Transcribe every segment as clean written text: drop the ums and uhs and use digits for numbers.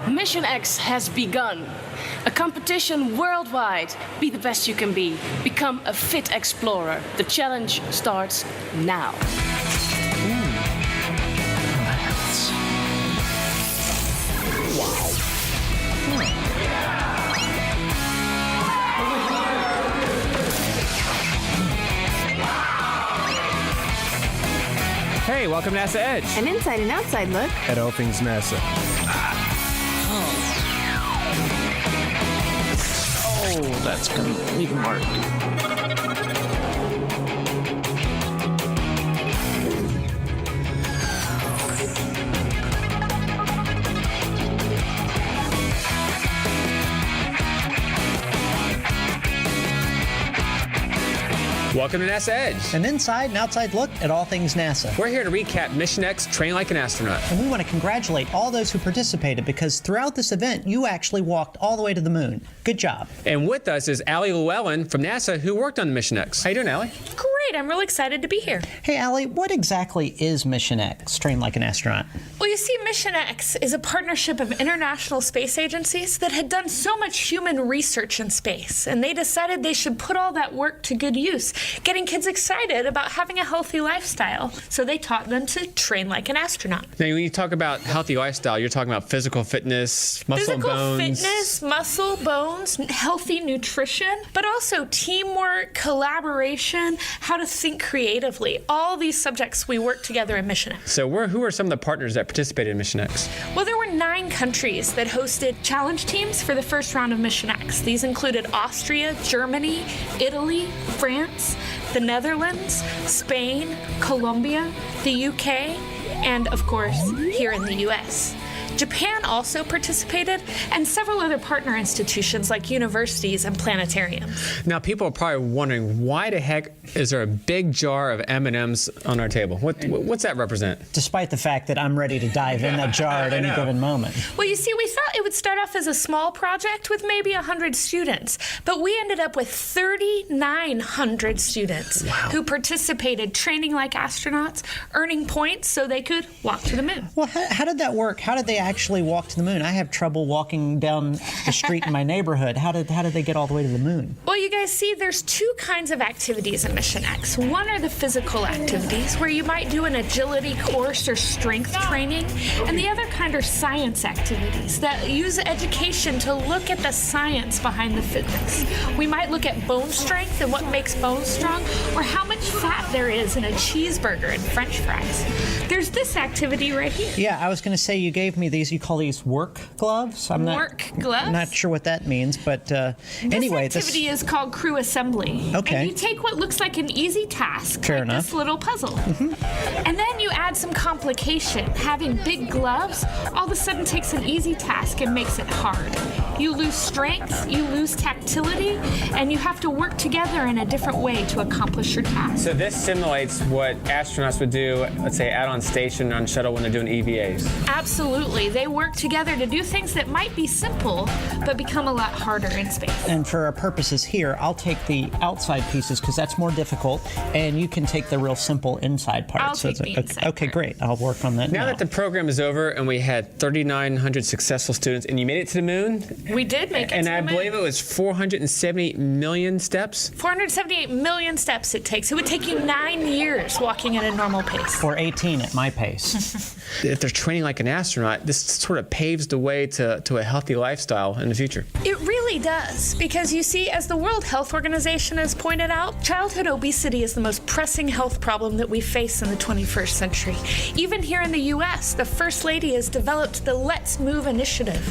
Mission X has begun. A competition worldwide. Be the best you can be. Become a fit explorer. The challenge starts now. Hey, welcome to NASA Edge. An inside and outside look At all things NASA. Oh, that's gonna leave a mark. Welcome to NASA Edge. An inside and outside look at all things NASA. We're here to recap Mission X, Train Like an Astronaut. And we want to congratulate all those who participated because throughout this event, you actually walked all the way to the moon. Good job. And with us is Allie Llewellyn from NASA, who worked on Mission X. How you doing, Allie? Great, I'm really excited to be here. Hey, Allie, what exactly is Mission X, Train Like an Astronaut? Well, you see, Mission X is a partnership of international space agencies that had done so much human research in space, and they decided they should put all that work to good use, getting kids excited about having a healthy lifestyle. So they taught them to train like an astronaut. Now, when you talk about healthy lifestyle, you're talking about physical fitness, muscle and bones. Fitness, muscle, bones, healthy nutrition, but also teamwork, collaboration, how to think creatively. All these subjects we work together in Mission X. So who are some of the partners that participated in Mission X? Well, there were 9 countries that hosted challenge teams for the first round of Mission X. These included Austria, Germany, Italy, France, the Netherlands, Spain, Colombia, the UK, and of course, here in the US. Japan also participated, and several other partner institutions like universities and planetariums. Now, people are probably wondering, why the heck is there a big jar of M&Ms on our table? What's that represent? Despite the fact that I'm ready to dive in that jar at any given moment. Well, you see, we thought it would start off as a small project with maybe 100 students, but we ended up with 3,900 students who participated, training like astronauts, earning points so they could walk to the moon. Well, how did that work? How did they actually walk to the moon? I have trouble walking down the street in my neighborhood. How did they get all the way to the moon? Well, you guys see, there's 2 kinds of activities in Mission X. One are the physical activities, where you might do an agility course or strength training, and the other kind are science activities that use education to look at the science behind the fitness. We might look at bone strength and what makes bones strong, or how much fat there is in a cheeseburger and French fries. There's this activity right here. Yeah, I was going to say, you gave me these, you call these work gloves? Work gloves? I'm not sure what that means, but anyway. This activity is called crew assembly. Okay. And you take what looks like an easy task, Fair like enough. this little puzzle. And then you add some complication. Having big gloves all of a sudden takes an easy task and makes it hard. You lose strength, you lose tactility, and you have to work together in a different way to accomplish your task. So this simulates what astronauts would do, let's say, out on station on shuttle when they're doing EVAs. Absolutely. They work together to do things that might be simple, but become a lot harder in space. And for our purposes here, I'll take the outside pieces because that's more difficult, and you can take the real simple inside part. I'll take the inside Okay, part. great. I'll work on that Now that the program is over and we had 3,900 successful students and you made it to the moon, We did make it and to the I moon. believe it was 478 million steps. 478 million steps it takes. It would take you 9 years walking at a normal pace. Or 18 at my pace. If they're training like an astronaut, this sort of paves the way to a healthy lifestyle in the future. It really does, because you see, as the World Health Organization has pointed out, childhood obesity is the most pressing health problem that we face in the 21st century. Even here in the U.S., the First Lady has developed the Let's Move initiative.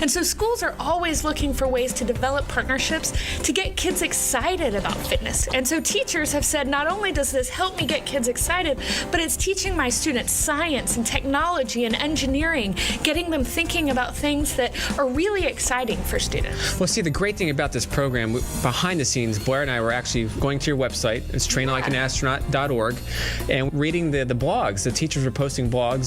And so schools are always looking for ways to develop partnerships to get kids excited about fitness. And so teachers have said, not only does this help me get kids excited, but it's teaching my students science and technology and engineering, getting them thinking about things that are really exciting for students. Well, see, the great thing about this program, behind the scenes, Blair and I were actually going to your website. It's trainlikeanastronaut.org, and reading the blogs. The teachers were posting blog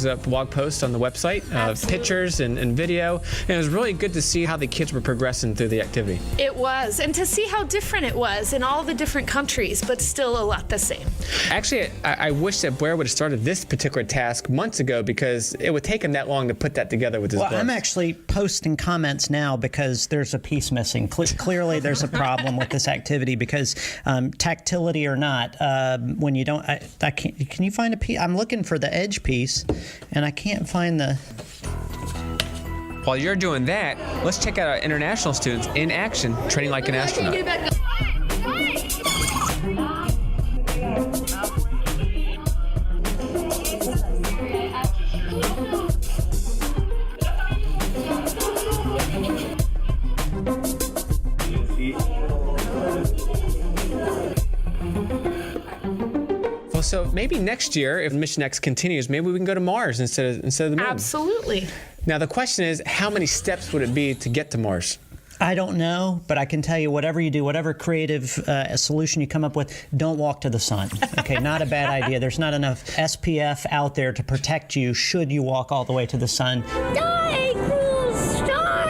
posts on the website, pictures and video, and it was really good to see how the kids were progressing through the activity. It was, and to see how different it was in all the different countries, but still a lot the same. Actually, I wish that Blair would have started this particular task months ago, because it would take him that long to put put that together with his Well, gloves. I'm actually posting comments now because there's a piece missing. Clearly, there's a problem with this activity because tactility or not, when you don't, I can't. Can you find a piece? I'm looking for the edge piece, and I can't find the. While you're doing that, let's check out our international students in action, training like an astronaut. Well, so maybe next year, if Mission X continues, maybe we can go to Mars instead of the moon. Absolutely. Now, the question is, how many steps would it be to get to Mars? I don't know, but I can tell you, whatever you do, whatever creative solution you come up with, don't walk to the sun. Okay, not a bad idea. There's not enough SPF out there to protect you should you walk all the way to the sun. Die, cruel star!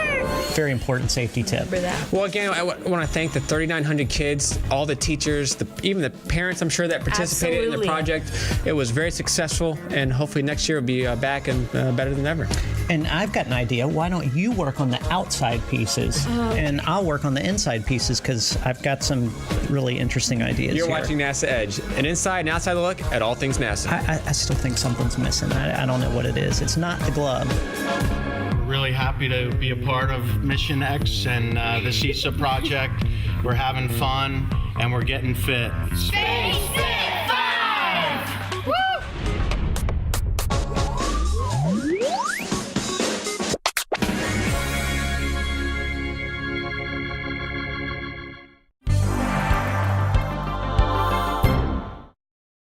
Very important safety tip. Remember that. Well, again, I want to thank the 3,900 kids, all the teachers, even the parents, I'm sure, that participated in the Absolutely. project. It was very successful, and hopefully next year will be back and better than ever. And I've got an idea. Why don't you work on the outside pieces, and I'll work on the inside pieces because I've got some really interesting ideas You're here. watching NASA Edge, an inside and outside look at all things NASA. I still think something's missing. I don't know what it is. It's not the glove. We're really happy to be a part of Mission X and the CISA project. We're having fun and we're getting fit. Space